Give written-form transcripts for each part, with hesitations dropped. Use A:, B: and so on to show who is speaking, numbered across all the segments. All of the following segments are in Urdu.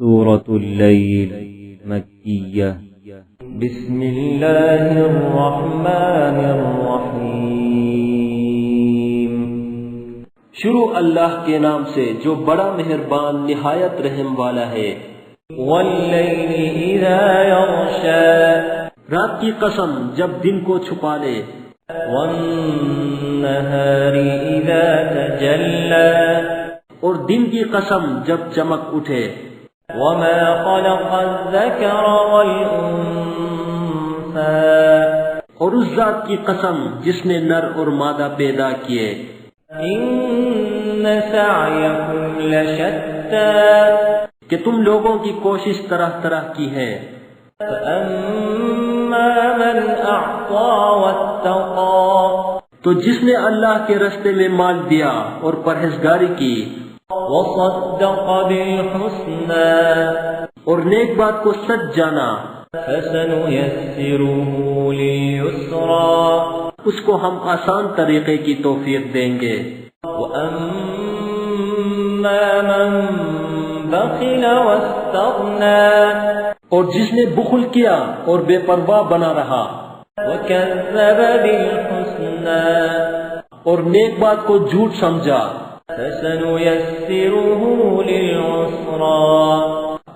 A: سورة اللیل مکیہ بسم اللہ الرحمن الرحیم
B: شروع اللہ کے نام سے جو بڑا مہربان نہایت رحم والا ہے۔
A: واللیل اذا یغشا
B: رات کی قسم جب دن کو چھپا لے۔
A: والنہار اذا تجلی
B: اور دن کی قسم جب چمک اٹھے۔
A: وما خلق الذکر والانثى
B: اور اس ذات کی قسم جس نے نر اور مادہ پیدا کیے۔
A: ان سعیکم لشتی
B: کہ تم لوگوں کی کوشش طرح طرح کی ہے۔
A: فاما من اعطى واتقى
B: تو جس نے اللہ کے رستے میں مال دیا اور پرہیزگاری کی۔
A: وصدق بالحسنى
B: اور نیک بات کو سچ جانا۔
A: فسنيسره لليسرى
B: اس کو ہم آسان طریقے کی توفیق دیں گے۔
A: وأما من بخل واستغنى
B: اور جس نے بخل کیا اور بے پرواہ بنا رہا۔
A: وكذب بالحسنى
B: اور نیک بات کو جھوٹ سمجھا۔
A: فسنيسره للعسرى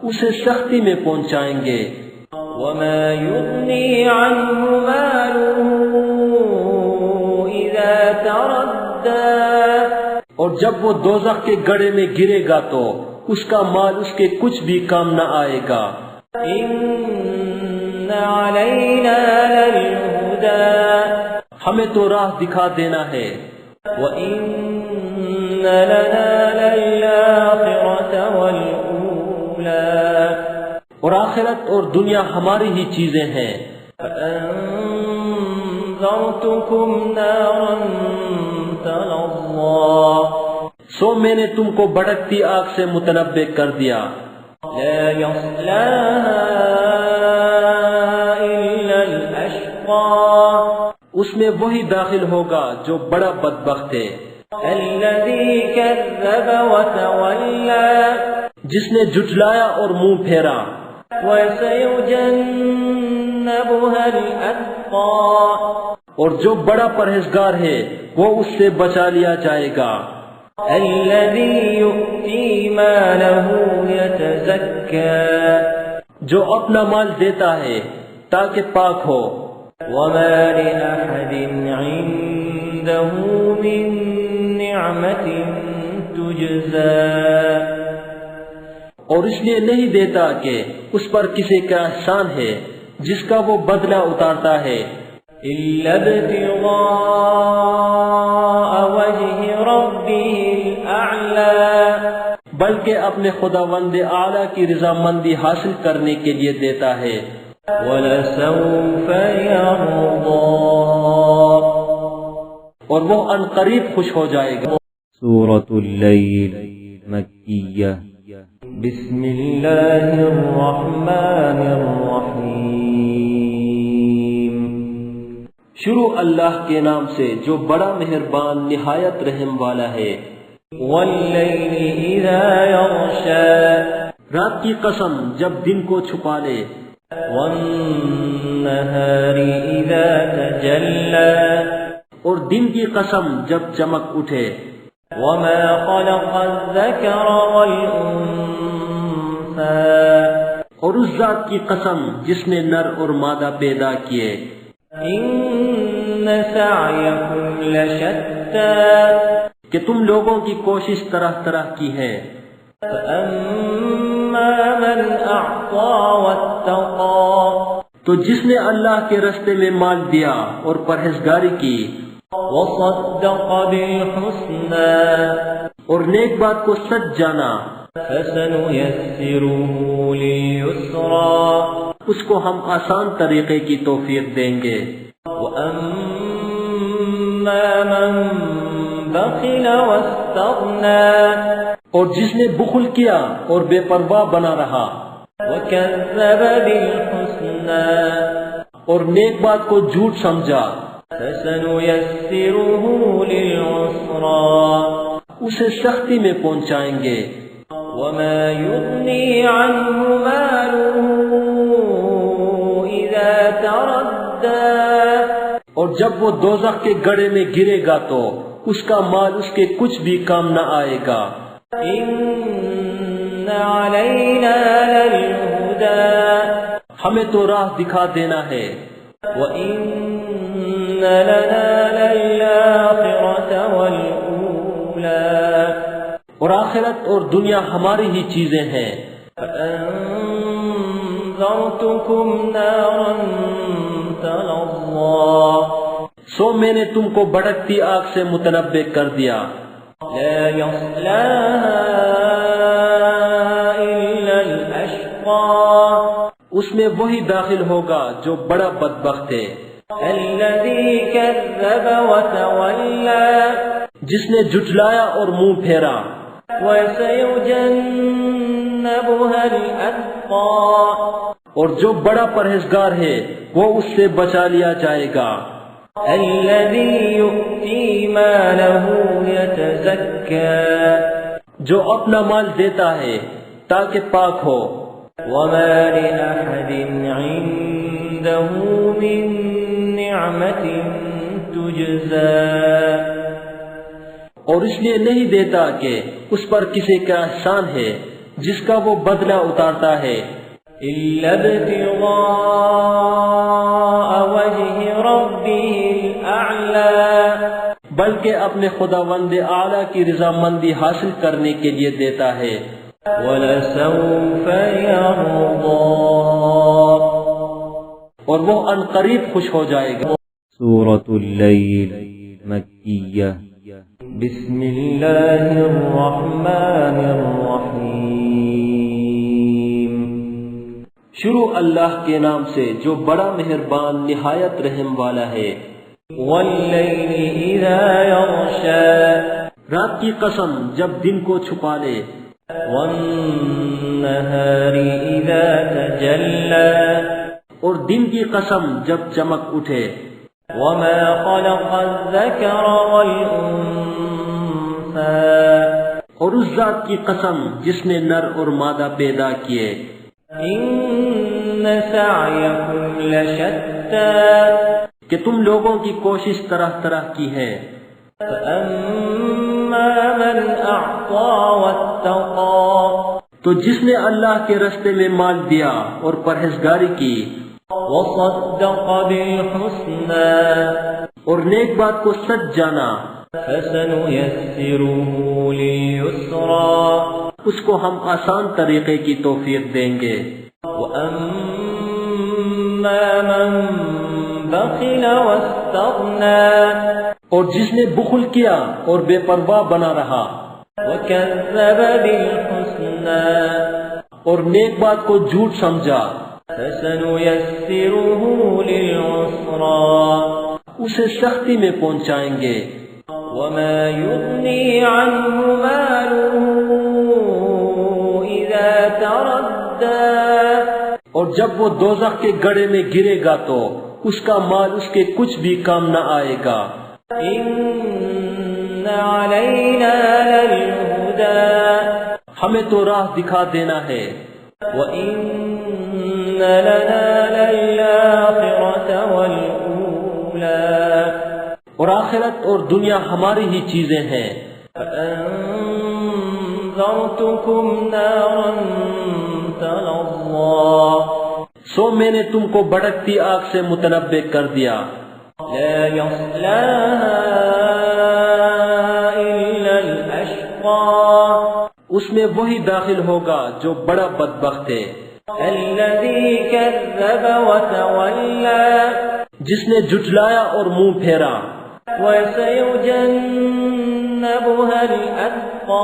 B: اسے سختی میں پہنچائیں گے۔
A: وما يغني عنه ماله إذا تردى
B: اور جب وہ دوزخ کے گڑھے میں گرے گا تو اس کا مال اس کے کچھ بھی کام نہ آئے گا۔
A: إن علينا للهدى
B: ہمیں تو راہ دکھا دینا ہے۔
A: وإن لنا للآخرة والأولى
B: اور آخرت اور دنیا ہماری ہی چیزیں ہیں۔
A: فأنذرتكم نارا تلظى
B: سو میں نے تم کو بھڑکتی آگ سے متنبع کر دیا۔
A: لا يصلاها إلا الأشقى
B: اس میں وہی داخل ہوگا جو بڑا بدبخت ہے۔
A: الذي كذب وتولى
B: جس نے جھٹلایا اور منہ پھیرا۔
A: وسيجنبها الأتقى
B: اور جو بڑا پرہیزگار ہے وہ اس سے بچا لیا جائے گا۔
A: الذي يؤتي ماله يتزكى
B: جو اپنا مال دیتا ہے تاکہ پاک ہو۔
A: وما لأحد عنده من نعمة تجزى
B: اور اس لیے نہیں دیتا کہ اس پر کسی کا احسان ہے جس کا وہ بدلہ اتارتا ہے۔
A: إلا ابتغاء وجه ربه الأعلى
B: بلکہ اپنے خداوند اعلیٰ کی رضامندی حاصل کرنے کے لیے دیتا ہے۔
A: وَلَسَوْفَ يَرْضَى
B: اور وہ ان قریب خوش ہو جائے گا۔
A: سورة اللیل مکیہ بسم اللہ الرحمن الرحیم
B: شروع اللہ کے نام سے جو بڑا مہربان نہایت رحم والا ہے۔
A: واللیل اذا یغشا
B: رات کی قسم جب دن کو چھپا لے۔
A: والنہار اذا تجلی
B: اور دن کی قسم جب چمک اٹھے۔
A: وما خلق الذکر والانثى
B: اور اس ذات کی قسم جس نے نر اور مادہ پیدا کیے۔
A: ان سعیکم لشتی
B: کہ تم لوگوں کی کوشش طرح طرح کی ہے۔
A: فاما من اعطى واتقى
B: تو جس نے اللہ کے رستے میں مال دیا اور پرہیزگاری کی۔
A: وصدق بالحسنى
B: اور نیک بات کو سچ جانا۔
A: فسنيسره لليسرى
B: اس کو ہم آسان طریقے کی توفیق دیں گے۔
A: وأما من بخل واستغنى
B: اور جس نے بخل کیا اور بے پرواہ بنا رہا۔
A: وكذب بالحسنى
B: اور نیک بات کو جھوٹ سمجھا۔
A: فسنيسره للعسرى
B: اسے سختی میں پہنچائیں گے۔
A: وما يغني عنه ماله إذا تردى
B: اور جب وہ دوزخ کے گڑھے میں گرے گا تو اس کا مال اس کے کچھ بھی کام نہ آئے گا۔
A: إن علينا للهدى
B: ہمیں تو راہ دکھا دینا ہے۔
A: وإن لنا للآخرة والأولى
B: اور آخرت اور دنیا ہماری ہی چیزیں ہیں۔
A: فأنذرتكم نارا تلظى
B: سو میں نے تم کو بھڑکتی آگ سے متنبع کر دیا۔
A: لا يصلاها إلا الأشقى
B: اس میں وہی داخل ہوگا جو بڑا بدبخت ہے،
A: الذي كذب وتولى
B: جس نے جھٹلایا اور منہ پھیرا۔
A: وسيجنبها الأتقى
B: اور جو بڑا پرہیزگار ہے وہ اس سے بچا لیا جائے گا۔
A: الذي يؤتي ماله يتزكى
B: جو اپنا مال دیتا ہے تاکہ پاک ہو۔
A: وما لأحد عنده من نعمة تجزى
B: اور اس لیے نہیں دیتا کہ اس پر کسی کا احسان ہے جس کا وہ بدلہ اتارتا ہے،
A: إلا ابتغاء وجه ربه الأعلى
B: بلکہ اپنے خداوند اعلیٰ کی رضامندی حاصل کرنے کے لیے دیتا ہے۔
A: وَلَسَوْفَ يَرْضَى
B: اور وہ عنقریب خوش ہو جائے گا۔
A: سورة الليل مكية بسم الله الرحمن الرحيم
B: شروع اللہ کے نام سے جو بڑا مہربان نہایت رحم والا ہے۔
A: والليل إذا يغشى
B: رات کی قسم جب دن کو چھپا لے،
A: والنهار إذا تجلى
B: اور دن کی قسم جب چمک اٹھے،
A: وما خلق الذكر والأنثى
B: اور اس ذات کی قسم جس نے نر اور مادہ پیدا کیے،
A: إن سعيكم لشتى
B: کہ تم لوگوں کی کوشش طرح طرح کی ہے۔
A: فأما من أعطى واتقى
B: تو جس نے اللہ کے رستے میں مال دیا اور پرہیزگاری کی،
A: وصدق بالحسنى
B: اور نیک بات کو سچ جانا،
A: فسنيسره لليسرى
B: اس کو ہم آسان طریقے کی توفیق دیں گے۔
A: وأما من بخل واستغنى
B: اور جس نے بخل کیا اور بے پرواہ بنا رہا،
A: وكذب بالحسنى
B: اور نیک بات کو جھوٹ سمجھا،
A: فسنيسره للعسرى
B: اسے سختی میں پہنچائیں گے۔
A: وما يغني عنه ماله إذا تردى
B: اور جب وہ دوزخ کے گڑھے میں گرے گا تو اس کا مال اس کے کچھ بھی کام نہ آئے گا۔
A: إن علينا للهدى
B: ہمیں تو راہ دکھا دینا ہے۔
A: وإن لنا للآخرة والأولى
B: اور آخرت اور دنیا ہماری ہی چیزیں ہیں۔
A: فأنذرتكم نارا تلظى
B: سو میں نے تم کو بھڑکتی آگ سے متنبع کر دیا۔
A: لا يصلاها إلا الأشقى
B: اس میں وہی داخل ہوگا جو بڑا بدبخت ہے،
A: الذي كذب وتولى
B: جس نے جھٹلایا اور منہ پھیرا۔
A: وسيجنبها الأتقى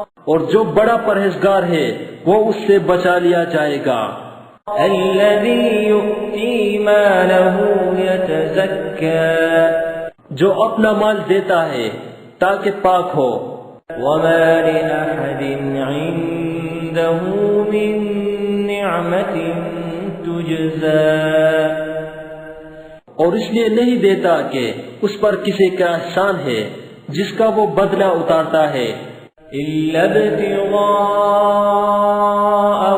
B: اور جو بڑا پرہیزگار ہے وہ اس سے بچا لیا جائے گا۔
A: الذي يؤتي ماله يتزكى
B: جو اپنا مال دیتا ہے تاکہ پاک ہو۔
A: وما لأحد عنده من نعمة تجزى
B: اور اس لیے نہیں دیتا کہ اس پر کسی کا احسان ہے جس کا وہ بدلہ اتارتا ہے۔
A: إلا ابتغاء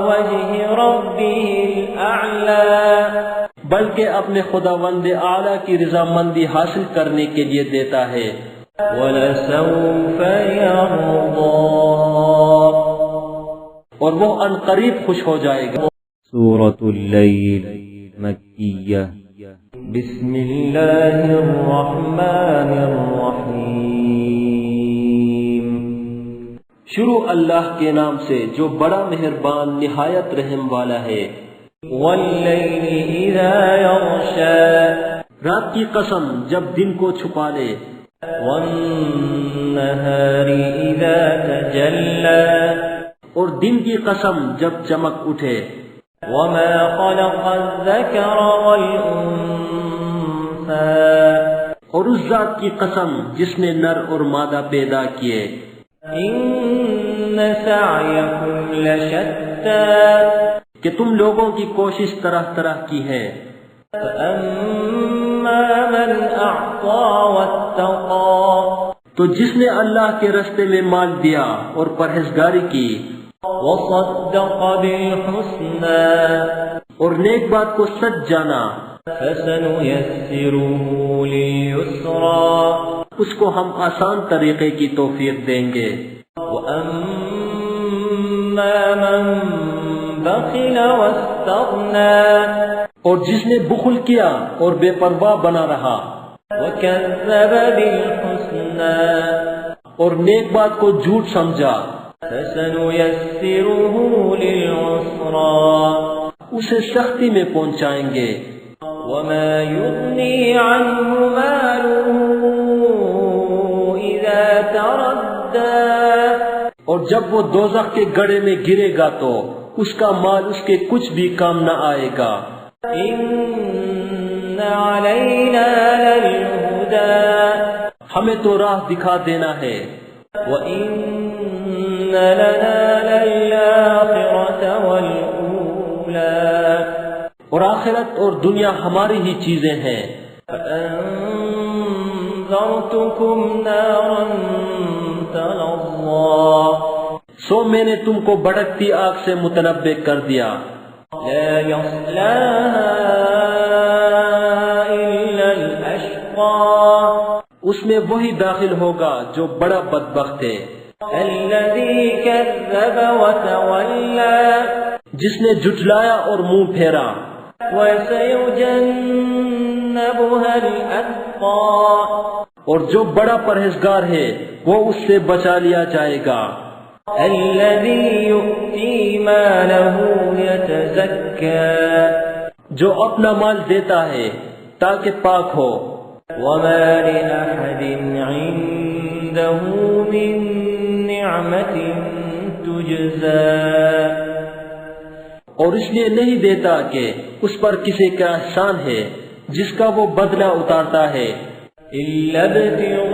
A: وجه ربه الأعلى
B: بلکہ اپنے خداوند اعلیٰ کی رضامندی حاصل کرنے کے لیے دیتا ہے۔
A: وَلَسَوْفَ يَرْضَى
B: اور وہ عنقریب خوش ہو جائے گا۔
A: سورة اللیل مکیہ بسم اللہ الرحمن الرحیم
B: شروع اللہ کے نام سے جو بڑا مہربان نہایت رحم والا ہے۔
A: واللیل اذا یغشا
B: رات کی قسم جب دن کو چھپا لے۔
A: والنہار اذا تجلی
B: اور دن کی قسم جب چمک اٹھے۔
A: وما خلق الذکر والانثى
B: اور اس ذات کی قسم جس نے نر اور مادہ پیدا کیے۔
A: ان سعیکم لشتی
B: کہ تم لوگوں کی کوشش طرح طرح کی ہے۔
A: فاما من اعطى واتقى
B: تو جس نے اللہ کے رستے میں مال دیا اور پرہیزگاری کی۔
A: وصدق بالحسنى
B: اور نیک بات کو سچ جانا۔
A: فسنيسره لليسرى
B: اس کو ہم آسان طریقے کی توفیق دیں گے۔
A: وأما من بخل واستغنى
B: اور جس نے بخل کیا اور بے پرواہ بنا رہا۔
A: وكذب بالحسنى
B: اور نیک بات کو جھوٹ سمجھا۔
A: فسنيسره للعسرى
B: اسے سختی میں پہنچائیں گے۔
A: وما يغني عنه ماله إذا تردى
B: اور جب وہ دوزخ کے گڑھے میں گرے گا تو اس کا مال اس کے کچھ بھی کام نہ آئے گا۔
A: إن علينا للهدى
B: ہمیں تو راہ دکھا دینا ہے۔
A: وإن لنا للآخرة والأولى
B: اور آخرت اور دنیا ہماری ہی چیزیں ہیں۔
A: فأنذرتكم نارا تلظى
B: سو میں نے تم کو بھڑکتی آگ سے متنبع کر دیا۔
A: لا يصلاها إلا الأشقى
B: اس میں وہی داخل ہوگا جو بڑا بدبخت ہے۔
A: الذي كذب وتولى
B: جس نے جھٹلایا اور منہ پھیرا۔
A: وسيجنبها الأتقى
B: اور جو بڑا پرہیزگار ہے وہ اس سے بچا لیا جائے گا۔
A: الذي يؤتي ماله يتزكى
B: جو اپنا مال دیتا ہے تاکہ پاک ہو۔
A: وما لأحد عنده من نعمة تجزى
B: اور اس لیے نہیں دیتا کہ اس پر کسی کا احسان ہے جس کا وہ بدلہ اتارتا ہے۔
A: إلا ابتغاء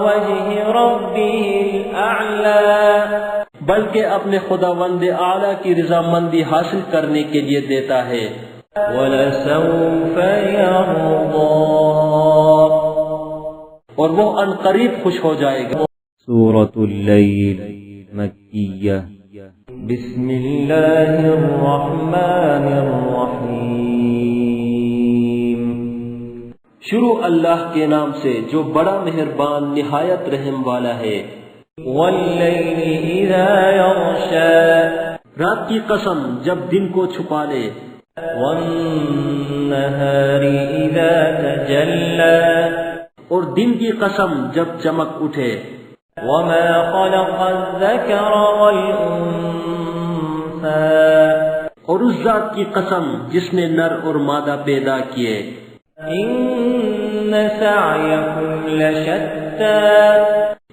A: وجه ربه الأعلى
B: بلکہ اپنے خداوند اعلیٰ کی رضامندی حاصل کرنے کے لیے دیتا ہے۔
A: وَلَسَوْفَ يَرْضَى
B: اور وہ عنقریب خوش ہو جائے گا۔
A: سورة اللیل مکیہ بسم اللہ الرحمن الرحیم
B: شروع اللہ کے نام سے جو بڑا مہربان نہایت رحم والا ہے۔
A: واللیل اذا یغشا
B: رات کی قسم جب دن کو چھپا لے۔
A: والنہار اذا تجلی
B: اور دن کی قسم جب چمک اٹھے۔
A: وما خلق الذکر والانثى
B: اور اس ذات کی قسم جس نے نر اور مادہ پیدا کیے۔
A: ان سعیکم لشتی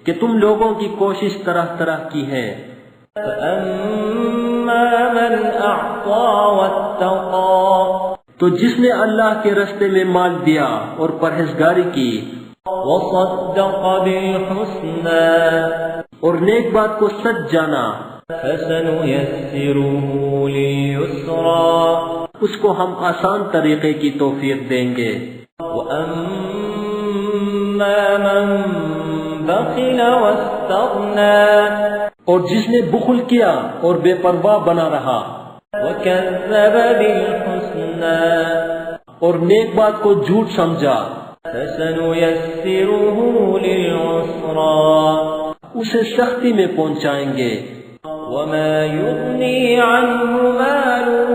B: کہ تم لوگوں کی کوشش طرح طرح کی ہے۔
A: فاما من اعطى واتقى
B: تو جس نے اللہ کے رستے میں مال دیا اور پرہیزگاری کی۔
A: وصدق بالحسنى
B: اور نیک بات کو سچ جانا۔
A: فسنيسره لليسرى
B: اس کو ہم آسان طریقے کی توفیق دیں گے۔
A: وأما من بخل واستغنى
B: اور جس نے بخل کیا اور بے پرواہ بنا رہا،
A: وكذب بالحسنى
B: اور نیک بات کو جھوٹ سمجھا،
A: فسنيسره للعسرى
B: اسے سختی میں پہنچائیں گے۔
A: وما يغني عنه ماله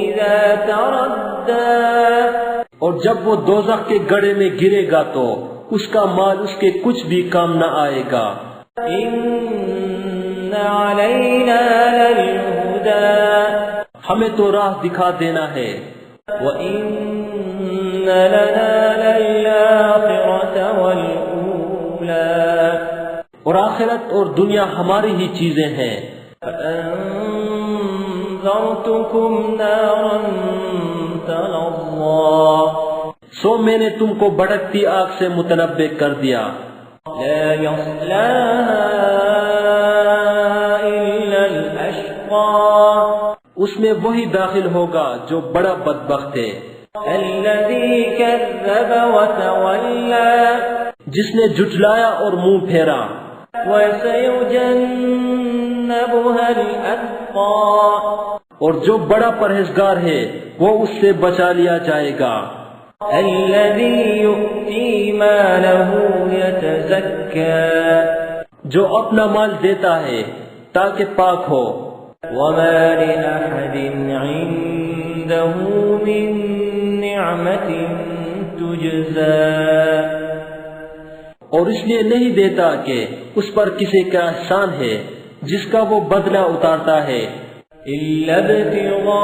A: إذا تردى
B: اور جب وہ دوزخ کے گڑھے میں گرے گا تو اس کا مال اس کے کچھ بھی کام نہ آئے گا۔
A: إن علينا للهدى
B: ہمیں تو راہ دکھا دینا ہے،
A: وإن لنا للآخرة والأولى
B: اور آخرت اور دنیا ہماری ہی چیزیں ہیں۔
A: فأنذرتكم نارا تلظى
B: سو میں نے تم کو بھڑکتی آگ سے متنبع کر دیا،
A: لا يصلاها إلا الأشقى
B: اس میں وہی داخل ہوگا جو بڑا بدبخت ہے،
A: الذي كذب وتولى
B: جس نے جھٹلایا اور منہ پھیرا،
A: وسيجنبها الأتقى
B: اور جو بڑا پرہیزگار ہے وہ اس سے بچا لیا جائے گا،
A: الذي يؤتي ماله يتزكى
B: جو اپنا مال دیتا ہے تاکہ پاک ہو،
A: وما لأحد عنده من نعمة تجزى
B: اور اس لیے نہیں دیتا کہ اس پر کسی کا احسان ہے جس کا وہ بدلہ اتارتا ہے،
A: إلا ابتغاء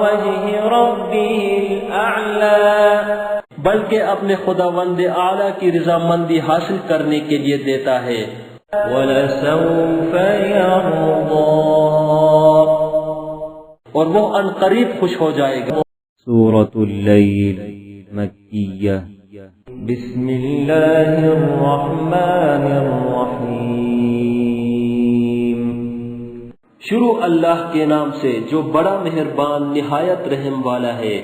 A: وجه ربه الأعلى
B: بلکہ اپنے خداوند اعلیٰ کی رضامندی حاصل کرنے کے لیے دیتا ہے،
A: ولسوف يرضى
B: اور وہ ان قریب خوش ہو جائے گا۔
A: سورة الليل مكية بسم الله الرحمن الرحيم
B: شروع اللہ کے نام سے جو بڑا مہربان نہایت رحم والا ہے۔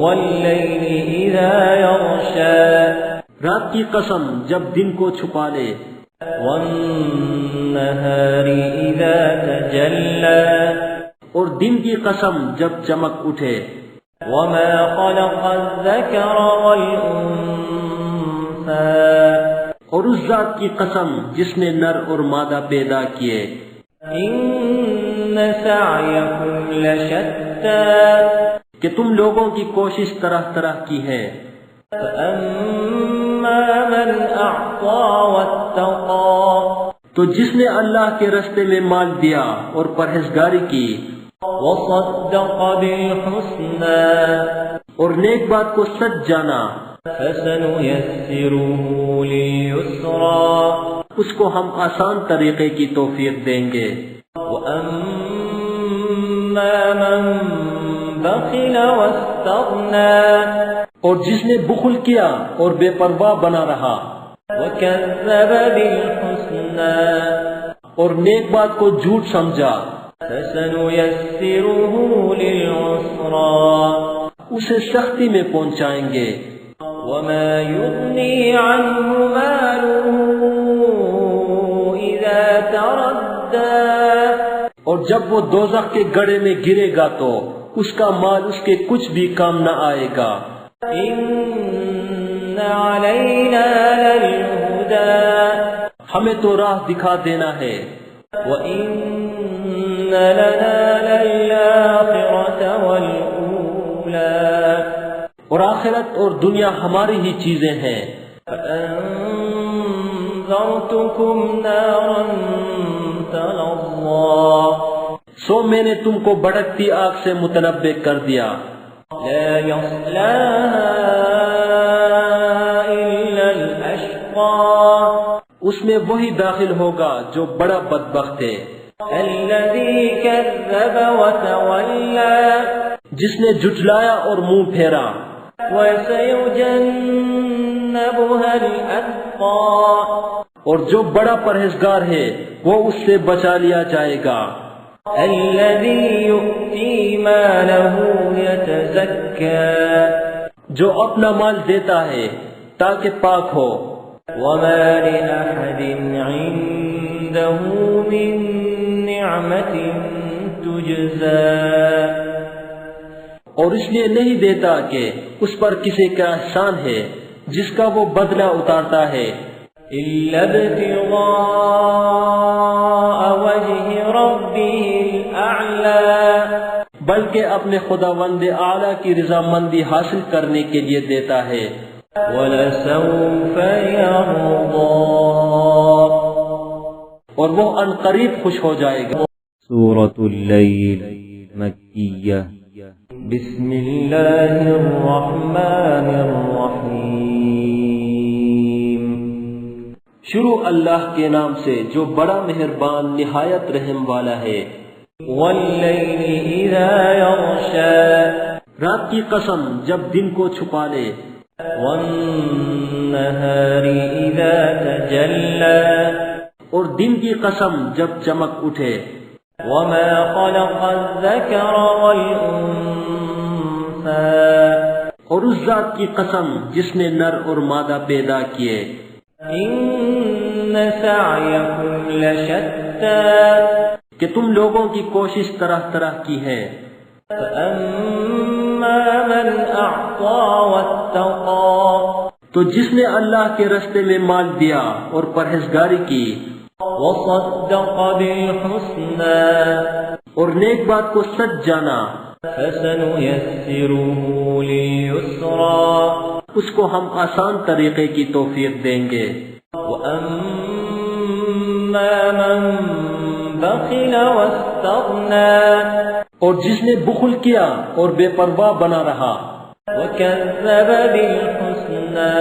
A: والليل إذا يغشى
B: رات کی قسم جب دن کو چھپا لے،
A: والنهار إذا تجلى
B: اور دن کی قسم جب چمک اٹھے،
A: وما خلق الذكر والأنثى
B: اور اس ذات کی قسم جس نے نر اور مادہ پیدا کیے،
A: إن سعيكم لشتى
B: کہ تم لوگوں کی کوشش طرح طرح کی ہے،
A: فأما من أعطى واتقى
B: تو جس نے اللہ کے رستے میں مال دیا اور پرہیزگاری کی،
A: وصدق بالحسنى
B: اور نیک بات کو سچ جانا،
A: فسنيسره لليسرى
B: اس کو ہم آسان طریقے کی توفیق دیں گے۔
A: وأما من بخل واستغنى
B: اور جس نے بخل کیا اور بے پرواہ بنا رہا،
A: وكذب بالحسنى
B: اور نیک بات کو جھوٹ سمجھا،
A: فسنيسره للعسرى
B: اسے سختی میں پہنچائیں گے۔
A: وما يغني عنه ماله إذا تردى
B: اور جب وہ دوزخ کے گڑھے میں گرے گا تو اس کا مال اس کے کچھ بھی کام نہ آئے گا۔
A: إن علينا للهدى
B: ہمیں تو راہ دکھا دینا ہے،
A: وإن لنا للآخرة والأولى
B: اور آخرت اور دنیا ہماری ہی چیزیں ہیں۔
A: فأنذرتكم نارا تلظى
B: سو میں نے تم کو بھڑکتی آگ سے متنبع کر دیا،
A: لا يصلاها إلا الأشقى
B: اس میں وہی داخل ہوگا جو بڑا بدبخت ہے،
A: الذي كذب وتولى
B: جس نے جھٹلایا اور منہ پھیرا،
A: وسيجنبها الأتقى
B: اور جو بڑا پرہیزگار ہے وہ اس سے بچا لیا جائے گا،
A: الذي يؤتي ماله يتزكى
B: جو اپنا مال دیتا ہے تاکہ پاک ہو.
A: وما لأحد عنده من نعمة تجزى
B: اور اس لیے نہیں دیتا کہ اس پر کسی کا احسان ہے جس کا وہ بدلہ اتارتا ہے.
A: إلا ابتغاء وجه ربه الأعلى
B: بلکہ اپنے خداوند اعلیٰ کی رضامندی حاصل کرنے کے لیے دیتا ہے.
A: وَلَسَوْفَ يَرْضَى
B: اور وہ عنقریب خوش ہو جائے گا.
A: سورة اللیل مکیہ بسم اللہ الرحمن الرحیم
B: شروع اللہ کے نام سے جو بڑا مہربان نہایت رحم والا ہے.
A: واللیل اذا یغشا
B: رات کی قسم جب دن کو چھپا لے.
A: والنہار اذا تجلی
B: اور دن کی قسم جب چمک اٹھے.
A: وما خلق الذکر والانثى
B: اور اس ذات کی قسم جس نے نر اور مادہ پیدا کیے.
A: ان سعیکم لشتی
B: کہ تم لوگوں کی کوشش طرح طرح کی ہے.
A: فاما من اعطى واتقى
B: تو جس نے اللہ کے رستے میں مال دیا اور پرہیزگاری کی.
A: وصدق بالحسنى
B: اور نیک بات کو سچ جانا.
A: فسنيسره لليسرى
B: اس کو ہم آسان طریقے کی توفیق دیں گے.
A: وأما من بخل واستغنى
B: اور جس نے بخل کیا اور بے پرواہ بنا رہا.
A: وكذب بالحسنى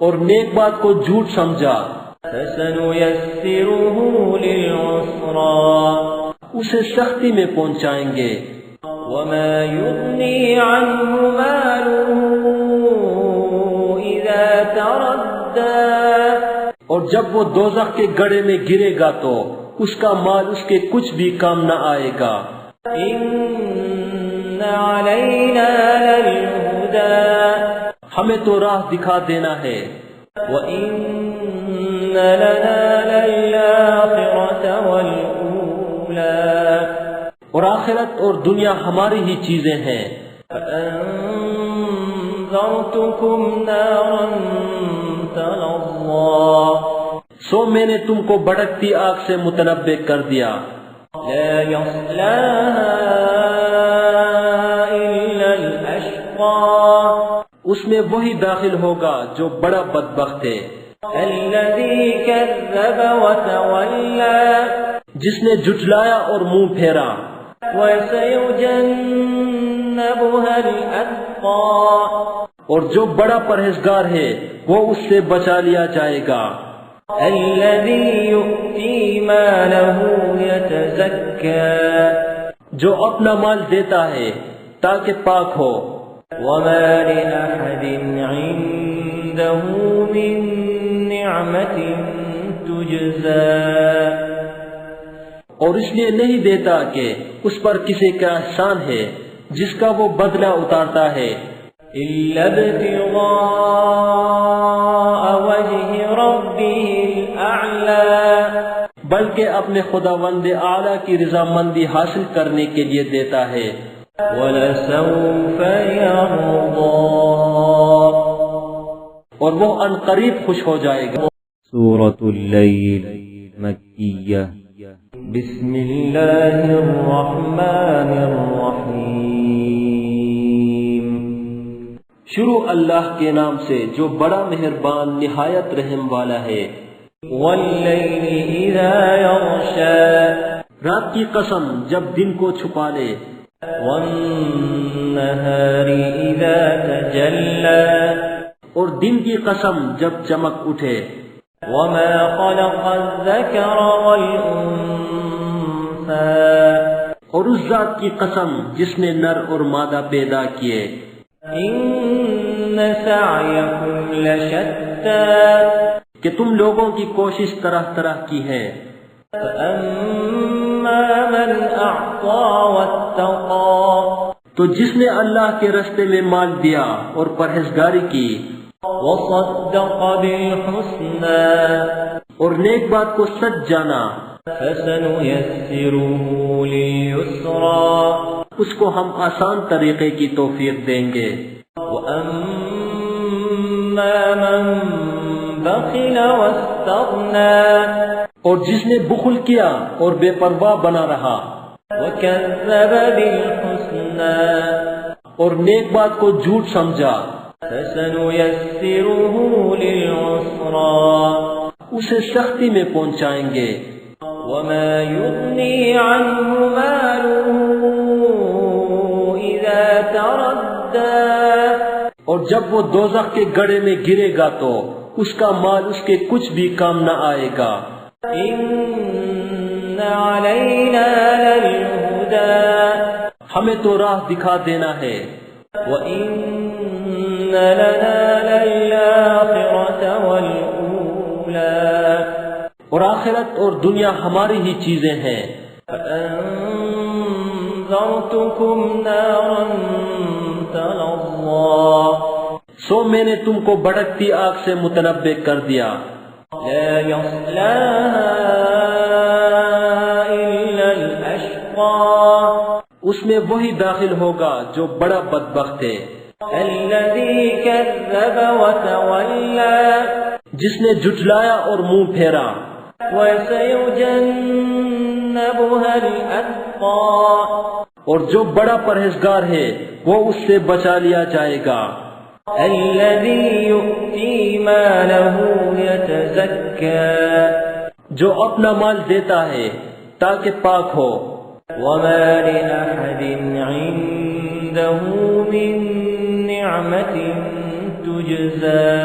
B: اور نیک بات کو جھوٹ سمجھا.
A: فسنيسره للعسرى
B: اسے سختی میں پہنچائیں گے.
A: وما يغني عنه ماله إذا تردى
B: اور جب وہ دوزخ کے گڑھے میں گرے گا تو اس کا مال اس کے کچھ بھی کام نہ آئے گا.
A: إن علينا للهدى
B: ہمیں تو راہ دکھا دینا ہے.
A: وإن لنا للآخرة والأولى
B: اور آخرت اور دنیا ہماری ہی چیزیں ہیں.
A: فأنذرتكم نارا تلظى
B: سو میں نے تم کو بھڑکتی آگ سے متنبع کر دیا.
A: لا يصلاها إلا الأشقى
B: اس میں وہی داخل ہوگا جو بڑا بدبخت ہے.
A: الذي كذب وتولى
B: جس نے جھٹلایا اور منہ پھیرا.
A: وسيجنبها الأتقى
B: اور جو بڑا پرہیزگار ہے وہ اس سے بچا لیا جائے گا.
A: الذي يؤتي ماله يتزكى
B: جو اپنا مال دیتا ہے تاکہ پاک ہو.
A: وما لأحد عنده من نعمة تجزى
B: اور اس لیے نہیں دیتا کہ اس پر کسی کا احسان ہے جس کا وہ بدلہ اتارتا ہے.
A: إلا ابتغاء وجه ربه الأعلى
B: بلکہ اپنے خداوند اعلیٰ کی رضامندی حاصل کرنے کے لیے دیتا ہے.
A: وَلَسَوْفَ يَرْضَى
B: اور وہ عنقریب خوش ہو جائے گا.
A: سورة اللیل مکیہ بسم اللہ الرحمن الرحیم
B: شروع اللہ کے نام سے جو بڑا مہربان نہایت رحم والا ہے.
A: واللیل اذا یغشا
B: رات کی قسم جب دن کو چھپا لے.
A: والنہار اذا تجلی
B: اور دن کی قسم جب چمک اٹھے.
A: وما خلق الذکر والانثى
B: اور اس ذات کی قسم جس نے نر اور مادہ پیدا کیے.
A: ان سعیکم لشتی
B: کہ تم لوگوں کی کوشش طرح طرح کی ہے.
A: فاما من اعطى واتقى
B: تو جس نے اللہ کے رستے میں مال دیا اور پرہیزگاری کی.
A: وصدق بالحسنى
B: اور نیک بات کو سچ جانا،
A: فسنيسره لليسرى
B: اس کو ہم آسان طریقے کی توفیق دیں گے۔
A: وأما من بخل واستغنى
B: اور جس نے بخل کیا اور بے پرواہ بنا رہا،
A: وكذب بالحسنى
B: اور نیک بات کو جھوٹ سمجھا،
A: فسنيسره للعسرى
B: اسے سختی میں پہنچائیں گے۔
A: وما يغني عنه ماله إذا تردى
B: اور جب وہ دوزخ کے گڑھے میں گرے گا تو اس کا مال اس کے کچھ بھی کام نہ آئے گا۔
A: إن علينا للهدى
B: ہمیں تو راہ دکھا دینا ہے،
A: وإن لنا للآخرة والأولى
B: اور آخرت اور دنیا ہماری ہی چیزیں ہیں۔
A: فأنذرتكم نارا تلظى
B: سو میں نے تم کو بھڑکتی آگ سے متنبع کر دیا،
A: لا يصلاها إلا الأشقى
B: اس میں وہی داخل ہوگا جو بڑا بدبخت ہے،
A: الذي كذب وتولى
B: جس نے جھٹلایا اور منہ پھیرا،
A: وسيجنبها الأتقى
B: اور جو بڑا پرہیزگار ہے وہ اس سے بچا لیا جائے گا،
A: الذي يؤتي ماله يتزكى
B: جو اپنا مال دیتا ہے تاکہ پاک ہو،
A: وما لأحد عنده من نعمة تجزى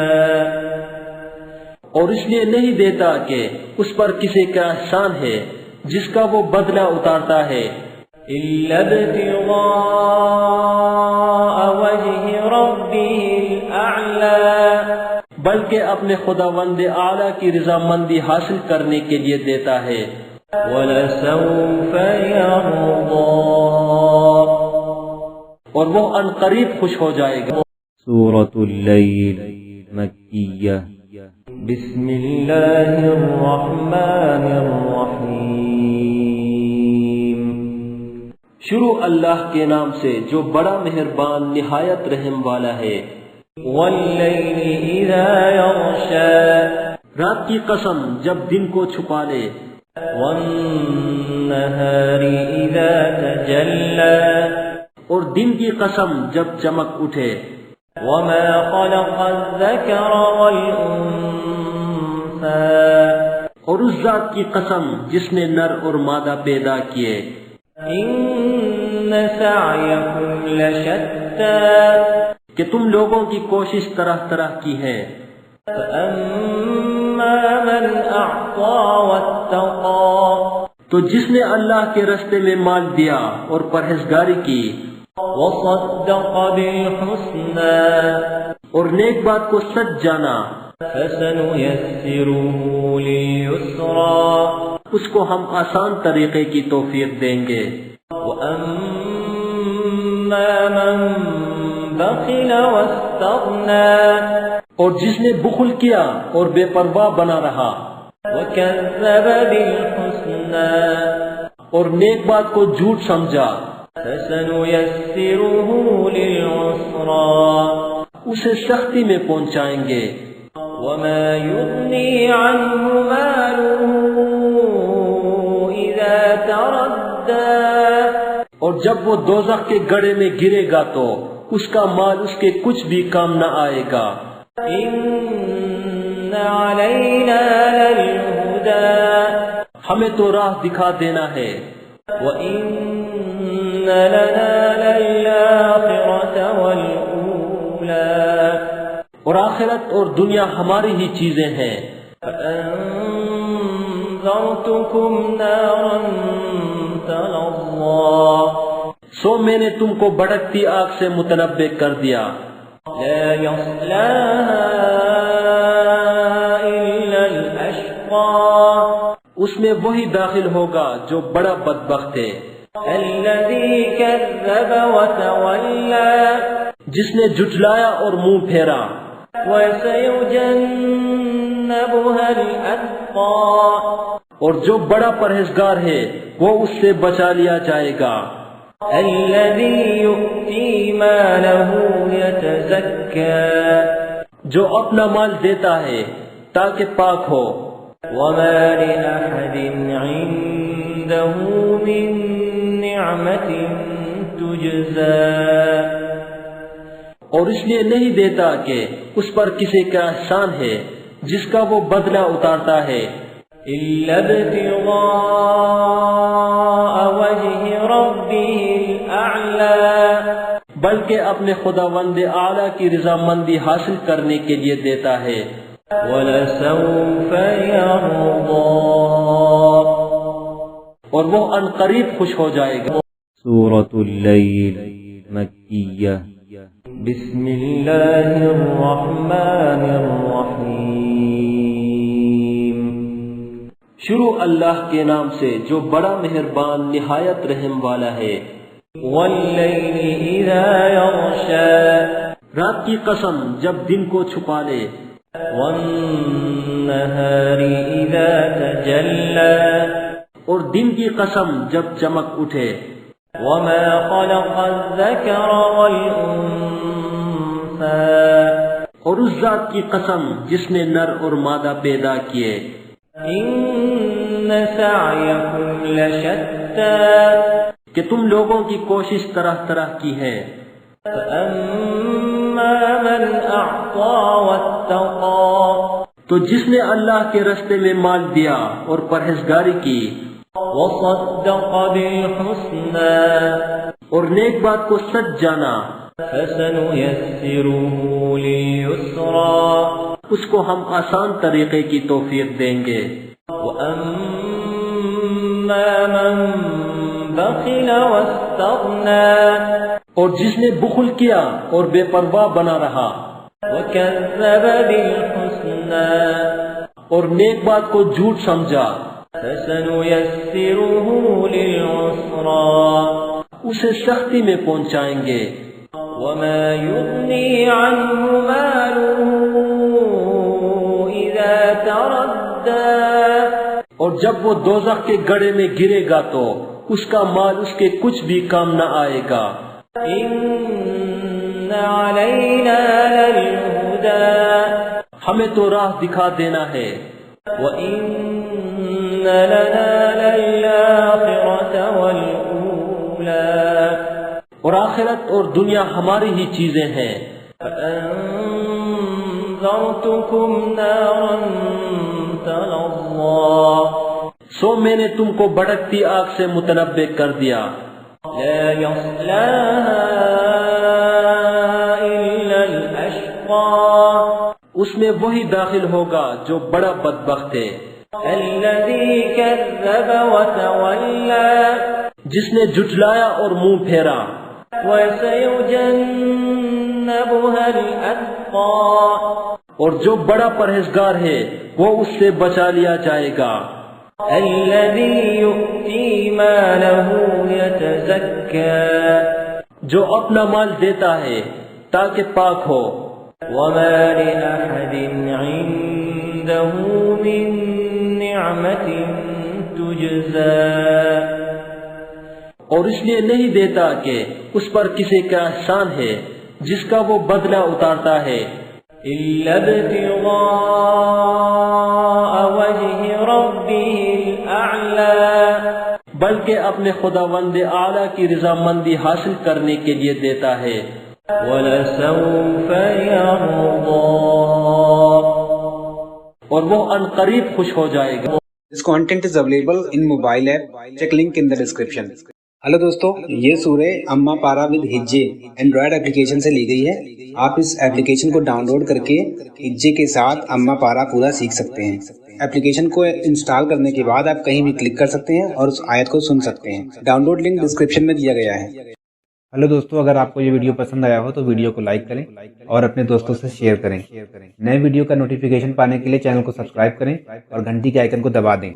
B: اور اس لیے نہیں دیتا کہ اس پر کسی کا احسان ہے جس کا وہ بدلہ اتارتا ہے،
A: إلا ابتغاء وجه ربه الأعلى
B: بلکہ اپنے خداوند اعلیٰ کی رضامندی حاصل کرنے کے لیے دیتا ہے،
A: وَلَسَوْفَ يَرْضَى
B: اور وہ ان قریب خوش ہو جائے گا۔
A: سورة اللیل مکیہ بسم اللہ الرحمن الرحیم
B: شروع اللہ کے نام سے جو بڑا مہربان نہایت رحم والا ہے۔
A: واللیل اذا یغشا
B: رات کی قسم جب دن کو چھپا لے،
A: والنہار اذا تجلی
B: اور دن کی قسم جب چمک اٹھے،
A: وما خلق الذکر والانثى
B: اور اس ذات کی قسم جس نے نر اور مادہ پیدا کیے،
A: ان سعیکم لشتی
B: کہ تم لوگوں کی کوشش طرح طرح کی ہے،
A: فاما من اعطى واتقى
B: تو جس نے اللہ کے راستے میں مال دیا اور پرہیزگاری کی،
A: وصدق بالحسنى
B: اور نیک بات کو سچ جانا،
A: فسنيسره لليسرى
B: اس کو ہم آسان طریقے کی توفیق دیں گے۔
A: وأما من بخل واستغنى
B: اور جس نے بخل کیا اور بے پرواہ بنا رہا،
A: وكذب بالحسنى
B: اور نیک بات کو جھوٹ سمجھا،
A: فسنيسره للعسرى
B: اسے سختی میں پہنچائیں گے۔
A: وما يغني عنه ماله إذا تردى
B: اور جب وہ دوزخ کے گڑھے میں گرے گا تو اس کا مال اس کے کچھ بھی کام نہ آئے گا۔
A: إن علينا للهدى
B: ہمیں تو راہ دکھا دینا ہے،
A: وإن لنا للآخرة والأولى
B: اور آخرت اور دنیا ہماری ہی چیزیں ہیں۔
A: فأنذرتكم نارا تلظى
B: سو میں نے تم کو بھڑکتی آگ سے متنبع کر دیا،
A: لا يصلاها إلا الأشقى
B: اس میں وہی داخل ہوگا جو بڑا بدبخت ہے،
A: الذي كذب وتولى
B: جس نے جھٹلایا اور منہ پھیرا،
A: وَسَيُجَنَّبُهَا الْأَتْقَى
B: اور جو بڑا پرہیزگار ہے وہ اس سے بچا لیا جائے گا.
A: الَّذِي يُؤْتِي مَالَهُ يَتَزَكَّى
B: جو اپنا مال دیتا ہے تاکہ پاک ہو.
A: وَمَا لِأَحَدٍ عِندَهُ مِن نِّعْمَةٍ تُجْزَى
B: اور اس لیے نہیں دیتا کہ اس پر کسی کا احسان ہے جس کا وہ بدلہ اتارتا ہے.
A: إِلَّا ابْتِغَاءَ وَجْهِ رَبِّهِ الْأَعْلَى
B: بلکہ اپنے خداوند اعلیٰ کی رضامندی حاصل کرنے کے لیے دیتا ہے.
A: وَلَسَوْفَ يَرْضَى
B: اور وہ ان قریب خوش ہو جائے گا.
A: سورة اللیل مکیہ بسم اللہ الرحمن الرحیم.
B: شروع اللہ کے نام سے جو بڑا مہربان نہایت رحم والا ہے.
A: واللیل اذا یغشا
B: رات کی قسم جب دن کو چھپا لے.
A: والنہار اذا تجلی
B: اور دن کی قسم جب چمک اٹھے.
A: وما خلق الذکر والانثى
B: اور اس ذات کی قسم جس نے نر اور مادہ پیدا کیے.
A: ان سعیکم لشتی
B: کہ تم لوگوں کی کوشش طرح طرح کی ہے.
A: فاما من اعطى واتقى
B: تو جس نے اللہ کے رستے میں مال دیا اور پرہیزگاری کی.
A: وصدق بالحسنى
B: اور نیک بات کو سچ جانا.
A: فسنيسره لليسرى
B: اس کو ہم آسان طریقے کی توفیق دیں گے.
A: وَأَمَّا مَن بَخِلَ وَاسْتَغْنَى
B: اور جس نے بخل کیا اور بے پرواہ بنا رہا.
A: وَكَذَّبَ بِالْحُسْنَى
B: اور نیک بات کو جھوٹ سمجھا.
A: فَسَنُيَسِّرُهُ لِلْعُسْرَى
B: اسے سختی میں پہنچائیں گے.
A: وَمَا يُغْنِي عَنْهُ مَالُهُ إِذَا تَرَدَّى
B: اور جب وہ دوزخ کے گڑھے میں گرے گا تو اس کا مال اس کے کچھ بھی کام نہ آئے گا.
A: إِنَّ عَلَيْنَا لَلْهُدَى
B: ہمیں تو راہ دکھا دینا ہے.
A: وَإِنَّ لَنَا لَلْآخِرَةَ وَالْأُولَى
B: اور آخرت اور دنیا ہماری ہی چیزیں ہیں.
A: فَأَنذَرْتُكُمْ نَارًا تَلَظَّى
B: سو میں نے تم کو بھڑکتی آگ سے متنبہ کر دیا.
A: لَا يَصْلَاهَا إِلَّا الْأَشْقَى
B: اس میں وہی داخل ہوگا جو بڑا بدبخت ہے.
A: الَّذِي كَذَّبَ وَتَوَلَّى
B: جس نے جھٹلایا اور منہ پھیرا.
A: وَسَيُجَنَّبُهَا الْأَتْقَى
B: اور جو بڑا پرہیزگار ہے وہ اس سے بچا لیا جائے گا.
A: الَّذِي يُؤْتِي مَالَهُ يَتَزَكَّى
B: جو اپنا مال دیتا ہے تاکہ پاک ہو.
A: وَمَا لِأَحَدٍ عِندَهُ مِن نِّعْمَةٍ تُجْزَى
B: اور اس لیے نہیں دیتا کہ اس پر کسی کا احسان ہے جس کا وہ بدلہ اتارتا ہے.
A: إِلَّا ابْتِغَاءَ وَجْهِ رَبِّهِ الْأَعْلَى
B: بلکہ اپنے خداوند اعلیٰ کی رضامندی حاصل کرنے کے لیے دیتا ہے.
A: وَلَسَوْفَ يَرْضَى
B: اور وہ ان قریب خوش ہو جائے گا.
C: This content is available in mobile app. Check link in the description. Hello دوستو، یہ سورہ اما پارا ود ہجے اینڈرائڈ اپلیکیشن سے لی گئی ہے. آپ اس اپلیکیشن کو ڈاؤن لوڈ کر کے ہجے کے ساتھ اما پارا پورا سیکھ سکتے ہیں. اپلیکیشن کو انسٹال کرنے کے بعد آپ کہیں بھی کلک کر سکتے ہیں اور اس آیت کو سن سکتے ہیں. ڈاؤن لوڈ لنک ڈسکرپشن میں دیا گیا ہے. ہلو دوستو، اگر آپ کو یہ ویڈیو پسند آیا ہو تو ویڈیو کو لائک کریں اور اپنے دوستوں سے شیئر کریں. نئے ویڈیو کا نوٹیفیکیشن پانے کے لیے چینل کو سبسکرائب کریں اور گھنٹی کے آئیکن کو دبا دیں.